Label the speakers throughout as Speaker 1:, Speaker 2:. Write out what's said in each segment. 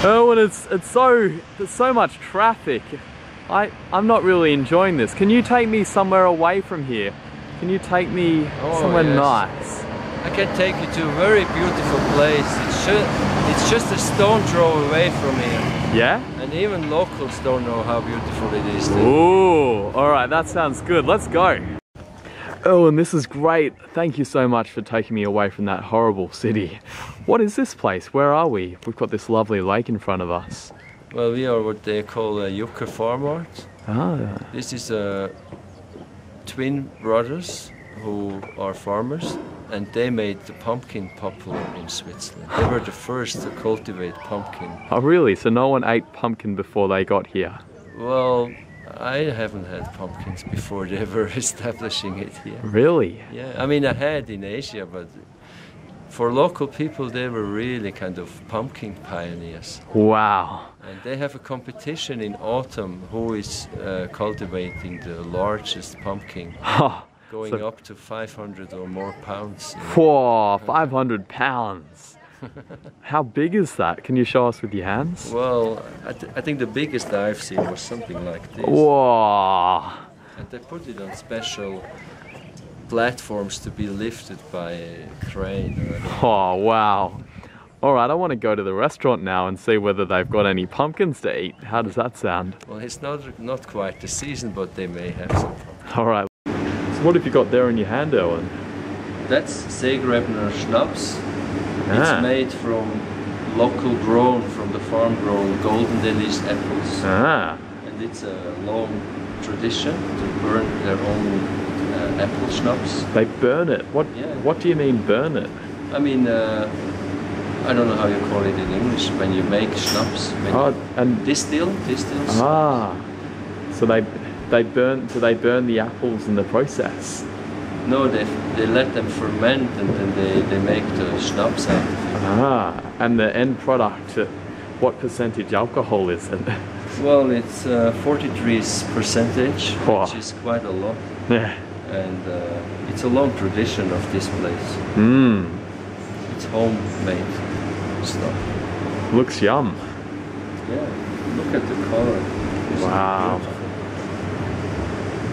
Speaker 1: Oh, and there's so much traffic. I'm not really enjoying this. Can you take me somewhere away from here? Can you take me somewhere nice?
Speaker 2: I can take you to a very beautiful place. It's just a stone throw away from here.
Speaker 1: Yeah?
Speaker 2: And even locals don't know how beautiful it is.
Speaker 1: Ooh, alright, that sounds good. Let's go. Oh, and this is great. Thank you so much for taking me away from that horrible city. What is this place? Where are we? We've got this lovely lake in front of us.
Speaker 2: Well, we are what they call a Yucca farm art.
Speaker 1: Ah.
Speaker 2: This is twin brothers who are farmers, and they made the pumpkin popular in Switzerland. They were the first to cultivate pumpkin.
Speaker 1: Oh, really? So no one ate pumpkin before they got here?
Speaker 2: Well, I haven't had pumpkins before they were establishing it here.
Speaker 1: Really?
Speaker 2: Yeah, I mean I had in Asia, but for local people they were really kind of pumpkin pioneers.
Speaker 1: Wow.
Speaker 2: And they have a competition in autumn who is cultivating the largest pumpkin, going up to 500 or more pounds.
Speaker 1: Whoa, 500 pounds. How big is that? Can you show us with your hands?
Speaker 2: Well, I think the biggest I've seen was something like this.
Speaker 1: Whoa!
Speaker 2: And they put it on special platforms to be lifted by a crane.
Speaker 1: Oh, wow. Alright, I want to go to the restaurant now and see whether they've got any pumpkins to eat. How does that sound?
Speaker 2: Well, it's not quite the season, but they may have some pumpkins.
Speaker 1: Alright. So what have you got there in your hand, Owen?
Speaker 2: That's Seegrebner Schnapps. It's made from local grown, from the farm grown golden delicious apples. And it's a long tradition to burn their own apple schnapps.
Speaker 1: They burn it? What do you mean burn it?
Speaker 2: I mean, I don't know how you call it in English, when you make schnapps. And distills.
Speaker 1: So they burn, do they burn the apples in the process?
Speaker 2: No, they let them ferment and then they make the schnapps out of it.
Speaker 1: And the end product, what percentage alcohol is it?
Speaker 2: Well, it's 43%, which is quite a lot.
Speaker 1: Yeah.
Speaker 2: And it's a long tradition of this place. It's homemade stuff.
Speaker 1: Looks yum.
Speaker 2: Yeah, look at the color. It's
Speaker 1: wow.
Speaker 2: beautiful.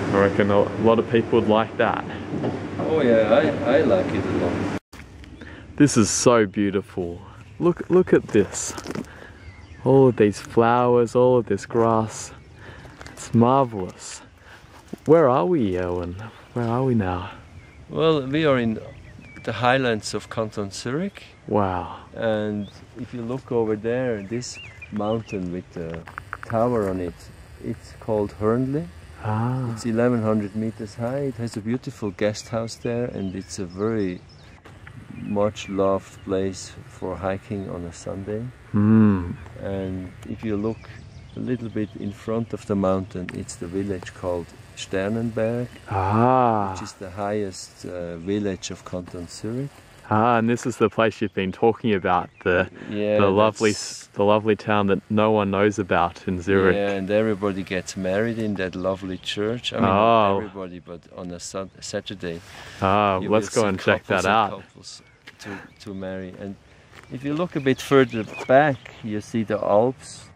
Speaker 1: I reckon a lot of people would like that.
Speaker 2: Oh yeah, I like it a lot.
Speaker 1: This is so beautiful. Look at this. All of these flowers, all of this grass. It's marvelous. Where are we, Owen? Where are we now?
Speaker 2: Well, we are in the highlands of Canton Zurich.
Speaker 1: Wow.
Speaker 2: And if you look over there, this mountain with the tower on it, it's called Hörnli. It's 1100 meters high. It has a beautiful guest house there, and it's a very much loved place for hiking on a Sunday. And if you look a little bit in front of the mountain, it's the village called Sternenberg, which is the highest village of Canton Zurich.
Speaker 1: And this is the place you've been talking about, the lovely town that no one knows about in Zurich.
Speaker 2: Yeah, and everybody gets married in that lovely church. I mean, not everybody, but on a Saturday.
Speaker 1: Let's go and check that out.
Speaker 2: Couples to marry. And if you look a bit further back, you see the Alps.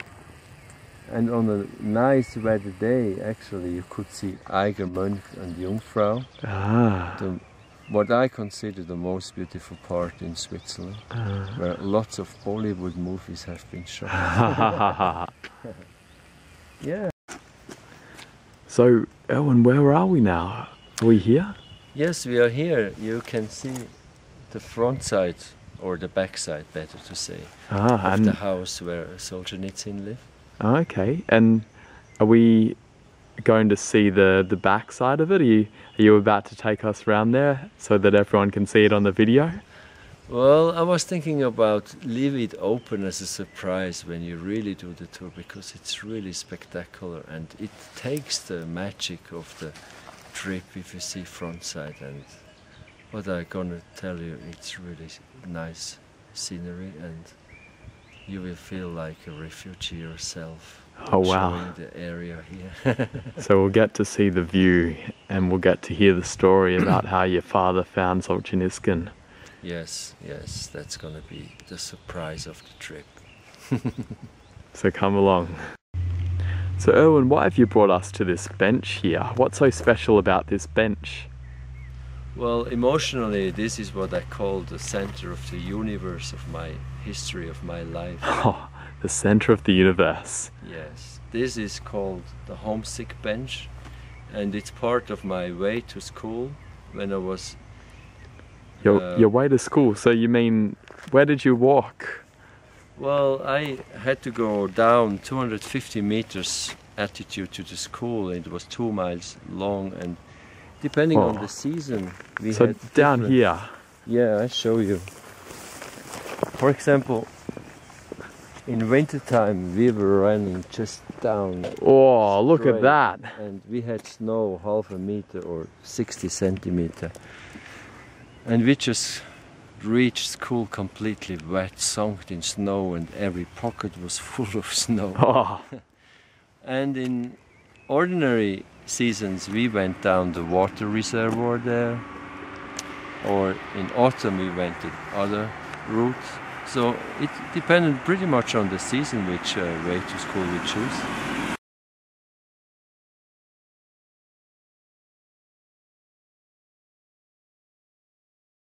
Speaker 2: And on a nice weather day, actually, you could see Eiger, Mönch and Jungfrau. What I consider the most beautiful part in Switzerland, where lots of Bollywood movies have been shot. Yeah.
Speaker 1: So, Owen, where are we now? Are we here?
Speaker 2: Yes, we are here. You can see the front side, or the back side, better to say, of the house where Solzhenitsyn lived.
Speaker 1: Okay, and are we going to see the back side of it? Are you about to take us around there so that everyone can see it on the video?
Speaker 2: Well, I was thinking about leave it open as a surprise when you really do the tour, because it's really spectacular and it takes the magic of the trip if you see front side. And what I'm gonna tell you, it's really nice scenery and you will feel like a refugee yourself.
Speaker 1: Oh wow.
Speaker 2: Showing the area here.
Speaker 1: So we'll get to see the view and we'll get to hear the story about how your father found Solzhenitsyn.
Speaker 2: Yes, that's gonna be the surprise of the trip.
Speaker 1: So come along. So Erwin, why have you brought us to this bench here? What's so special about this bench?
Speaker 2: Well, emotionally, this is what I call the center of the universe of my history of my life.
Speaker 1: Oh, the center of the universe.
Speaker 2: Yes, this is called the homesick bench, and it's part of my way to school when I was...
Speaker 1: Your way to school, so you mean, where did you walk?
Speaker 2: Well, I had to go down 250 meters altitude to the school, and it was 2 miles long, and depending on the season, we
Speaker 1: so
Speaker 2: had
Speaker 1: down
Speaker 2: different...
Speaker 1: here.
Speaker 2: Yeah, I show you. For example, in wintertime we were running just down.
Speaker 1: Oh, look
Speaker 2: straight,
Speaker 1: at that!
Speaker 2: And we had snow 1/2 meter or 60 centimeter, and we just reached school completely wet, sunk in snow, and every pocket was full of snow.
Speaker 1: Oh.
Speaker 2: And in ordinary seasons we went down the water reservoir there, or in autumn we went to other routes. So it depended pretty much on the season which way to school we choose.